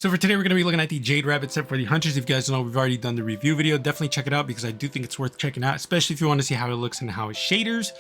So for today, we're going to be looking at the Jade Rabbit set for the Hunters. If you guys know, we've already done the review video. Definitely check it out because I do think it's worth checking out, especially if you want to see how it looks and how it shaders.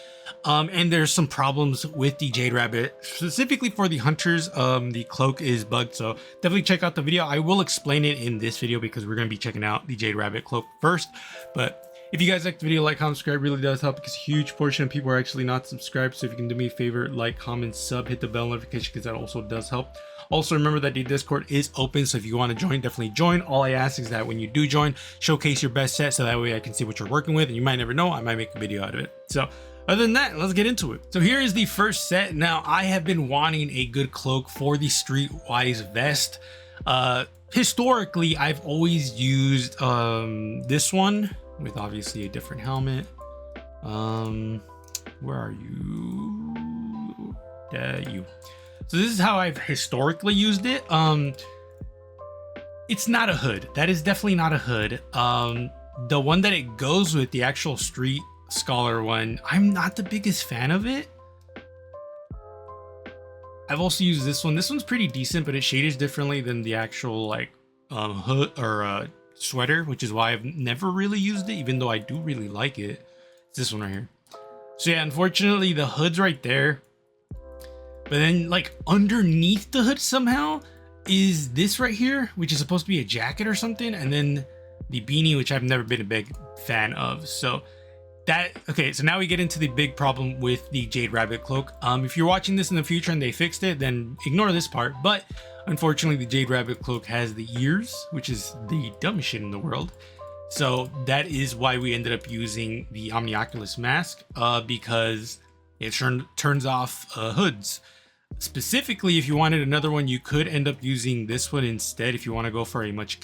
And there's some problems with the Jade Rabbit, specifically for the Hunters. The cloak is bugged, so definitely check out the video. I will explain it in this video because we're going to be checking out the Jade Rabbit cloak first. But if you guys like the video, like, comment, subscribe really does help because a huge portion of people are actually not subscribed. So if you can do me a favor, like, comment, sub, hit the bell notification because that also does help. Also, remember that the Discord is open, so if you want to join, definitely join. All I ask is that when you do join, showcase your best set so that way I can see what you're working with, and you might never know, I might make a video out of it. So other than that, let's get into it. So here is the first set. Now, I have been wanting a good cloak for the Streetwise vest. Historically, I've always used this one with obviously a different helmet. Where are you? You. So this is how I've historically used it. It's not a hood. That is definitely not a hood. The one that it goes with, the actual Street Scholar one, I'm not the biggest fan of it. I've also used this one. This one's pretty decent, but it shaders differently than the actual like hood or sweater, which is why I've never really used it, even though I do really like it. It's this one right here. So yeah, unfortunately the hood's right there. But then like underneath the hood somehow is this right here, which is supposed to be a jacket or something. And then the beanie, which I've never been a big fan of. So okay, so now we get into the big problem with the Jade Rabbit cloak. If you're watching this in the future and they fixed it, then ignore this part. But unfortunately, the Jade Rabbit cloak has the ears, which is the dumbest shit in the world. So that is why we ended up using the Omnioculus mask, because it turns off hoods. Specifically, if you wanted another one, you could end up using this one instead if you want to go for a much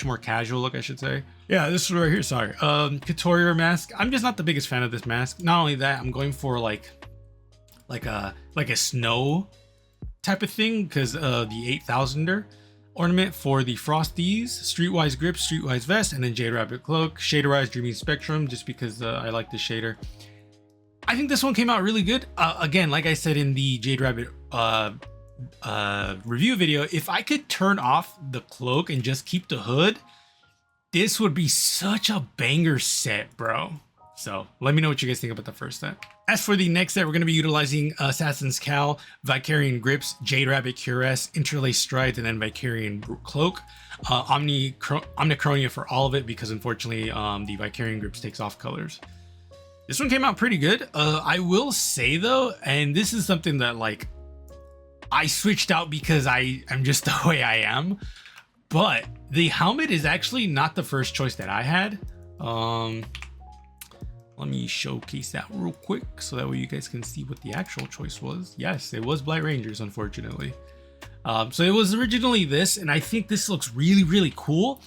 more casual look, I should say. Yeah, this one right here, sorry. Couturier mask. I'm just not the biggest fan of this mask. Not only that, I'm going for like a snow type of thing because the 8000er ornament for the Frosties, Streetwise grip, Streetwise vest, and then Jade Rabbit cloak, Shaderized Dreaming Spectrum, just because I like the shader. I think this one came out really good. Again, like I said in the Jade Rabbit review video, if I could turn off the cloak and just keep the hood, this would be such a banger set, bro. So let me know what you guys think about the first set. As for the next set, we're going to be utilizing Assassin's Cowl, Vicarian Grips, Jade Rabbit Cuirass, Interlaced Strides, and then Vicarian Cloak. Omnicronia for all of it because unfortunately the Vicarian Grips takes off colors. This one came out pretty good. I will say though, and this is something that like I switched out because I'm just the way I am, but the helmet is actually not the first choice that I had. Let me showcase that real quick so that way you guys can see what the actual choice was. Yes, it was Blight Rangers, unfortunately. So it was originally this, and I think this looks really, really cool.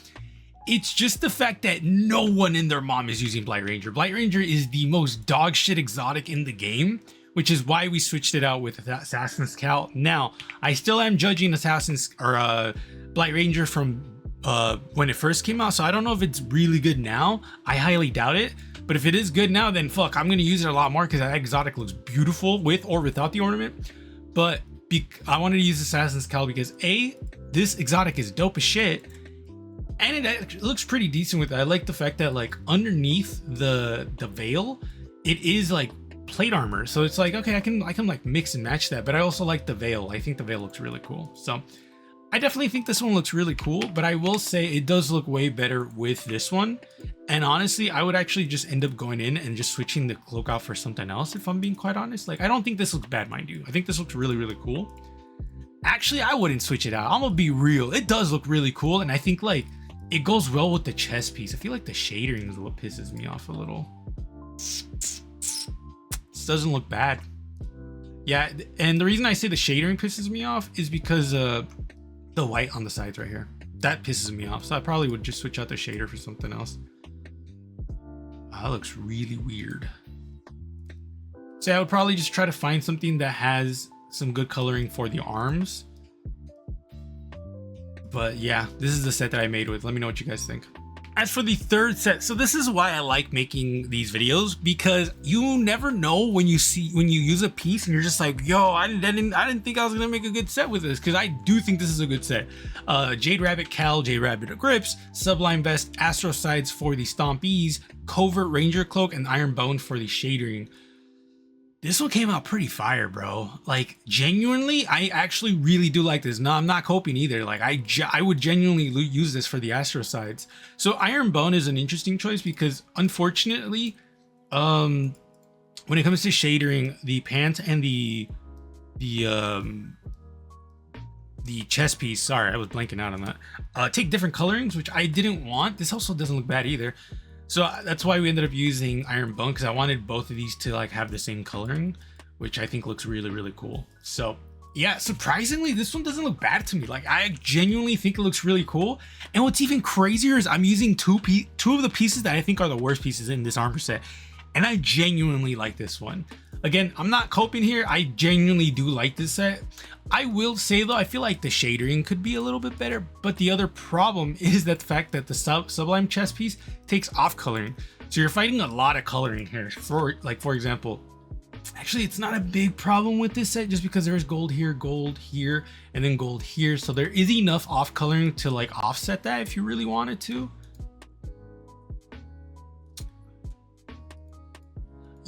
It's just the fact that no one and their mom is using Blight Ranger. Blight Ranger is the most dog shit exotic in the game, which is why we switched it out with Assassin's Cowl. Now, I still am judging Blight Ranger from when it first came out, so I don't know if it's really good now. I highly doubt it. But if it is good now, then fuck, I'm gonna use it a lot more because that exotic looks beautiful with or without the ornament. But I wanted to use Assassin's Cowl because A, this exotic is dope as shit. And it looks pretty decent with it. I like the fact that like underneath the veil, it is like plate armor. So it's like, okay, I can like mix and match that. But I also like the veil. I think the veil looks really cool. So I definitely think this one looks really cool, but I will say it does look way better with this one. And honestly, I would actually just end up going in and just switching the cloak out for something else, if I'm being quite honest. Like, I don't think this looks bad, mind you. I think this looks really, really cool. Actually, I wouldn't switch it out. I'm gonna be real. It does look really cool. And I think like it goes well with the chest piece. I feel like the shadering is what pisses me off a little. This doesn't look bad. Yeah, and the reason I say the shadering pisses me off is because the white on the sides right here. That pisses me off. So I probably would just switch out the shader for something else. Oh, that looks really weird. So I would probably just try to find something that has some good coloring for the arms. But yeah, this is the set that I made with. Let me know what you guys think. as for the third set, so this is why I like making these videos, because you never know when you use a piece and you're just like, yo, I didn't think I was gonna make a good set with this, because I do think this is a good set. Jade Rabbit Cal, Jade Rabbit Grips, Sublime Vest, Astro Sides for the Stompies, Covert Ranger Cloak, and Iron Bone for the shadering. This one came out pretty fire, bro. Like, genuinely, I actually really do like this. No, I'm not coping either. Like, I would genuinely use this for the Astro Sides. So Iron Bone is an interesting choice because, unfortunately, when it comes to shadering, the pants and the chest piece, sorry, I was blanking out on that, take different colorings, which I didn't want. This also doesn't look bad either. So that's why we ended up using Iron Bone, because I wanted both of these to like have the same coloring, which I think looks really, really cool. So yeah, surprisingly, this one doesn't look bad to me. Like, I genuinely think it looks really cool. And what's even crazier is I'm using two of the pieces that I think are the worst pieces in this armor set. And I genuinely like this one. Again, I'm not coping here. I genuinely do like this set. I will say though, I feel like the shadering could be a little bit better, but the other problem is that the fact that the Sublime chest piece takes off coloring. So you're fighting a lot of coloring here. For example, actually it's not a big problem with this set just because there's gold here, and then gold here. So there is enough off coloring to like offset that if you really wanted to.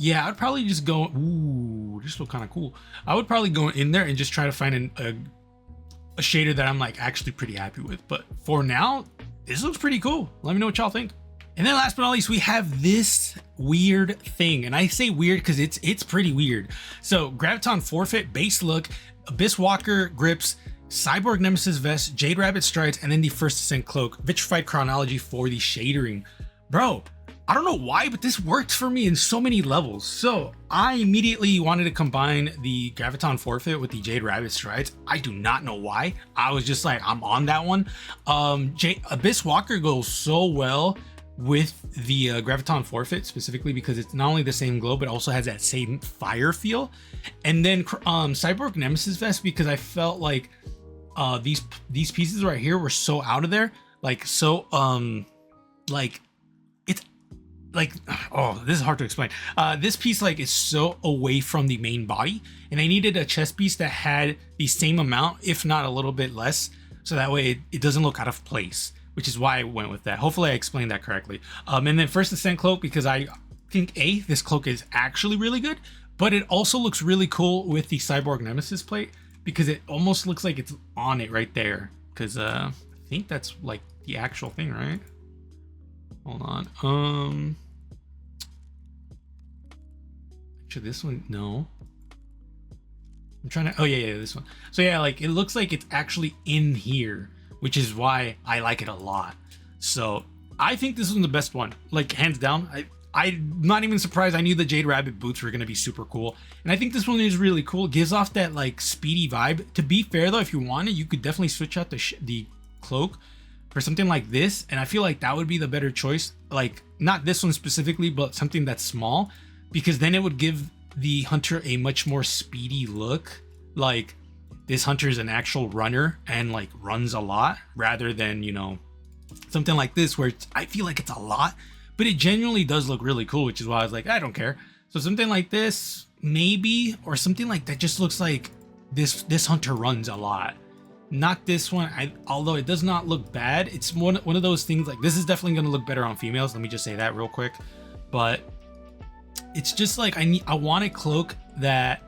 Yeah, I'd probably just go, ooh, this looks kind of cool. I would probably go in there and just try to find a shader that I'm like actually pretty happy with. But for now, this looks pretty cool. Let me know what y'all think. And then last but not least, we have this weird thing. And I say weird because it's pretty weird. So Graviton Forfeit, base look, Abyss Walker grips, Cyborg Nemesis vest, Jade Rabbit strides, and then the First Ascent cloak, Vitrified Chronology for the shadering. Bro, I don't know why, but this worked for me in so many levels. So I immediately wanted to combine the Graviton Forfeit with the Jade Rabbit strides. I do not know why. I was just like, I'm on that one. Abyss Walker goes so well with the Graviton Forfeit, specifically because it's not only the same glow, but also has that same fire feel. And then Cyborg Nemesis vest, because I felt like these pieces right here were so out of there. Like, so, like, oh, this is hard to explain. This piece like is so away from the main body, and I needed a chest piece that had the same amount, if not a little bit less, so that way it doesn't look out of place, which is why I went with that. Hopefully I explained that correctly. And then First Ascent cloak, because I think this cloak is actually really good, but it also looks really cool with the Cyborg Nemesis plate, because it almost looks like it's on it right there, because I think that's like the actual thing, right? Hold on. Actually, this one, no. I'm trying to, oh yeah, this one. So yeah, like it looks like it's actually in here, which is why I like it a lot. So I think this is the best one, like hands down. I'm not even surprised. I knew the Jade Rabbit boots were gonna be super cool, and I think this one is really cool. It gives off that like speedy vibe. To be fair though, if you wanted, you could definitely switch out the cloak for something like this, and I feel like that would be the better choice. Like, not this one specifically, but something that's small, because then it would give the hunter a much more speedy look. Like, this hunter is an actual runner and like runs a lot, rather than, you know, something like this where I feel like it's a lot, but it genuinely does look really cool, which is why I was like, I don't care. So something like this, maybe, or something like that just looks like this hunter runs a lot. Not this one, although it does not look bad. It's one of those things, like this is definitely going to look better on females. Let me just say that real quick. But it's just like I want a cloak that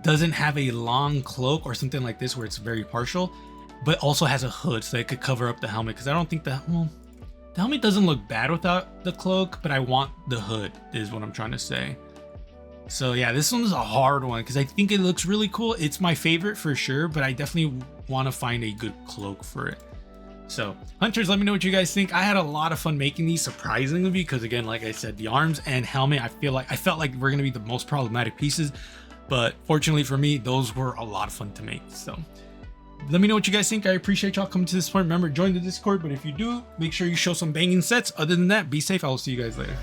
doesn't have a long cloak or something like this where it's very partial, but also has a hood so it could cover up the helmet. Because I don't think the helmet doesn't look bad without the cloak, but I want the hood is what I'm trying to say. So yeah, this one's a hard one because I think it looks really cool. It's my favorite for sure, but I definitely want to find a good cloak for it. So hunters, let me know what you guys think. I had a lot of fun making these, surprisingly, because again, like I said, the arms and helmet, I felt like we're gonna be the most problematic pieces, but fortunately for me, those were a lot of fun to make. So let me know what you guys think. I appreciate y'all coming to this point. Remember, join the Discord, but if you do, make sure you show some banging sets. Other than that, be safe. I will see you guys later.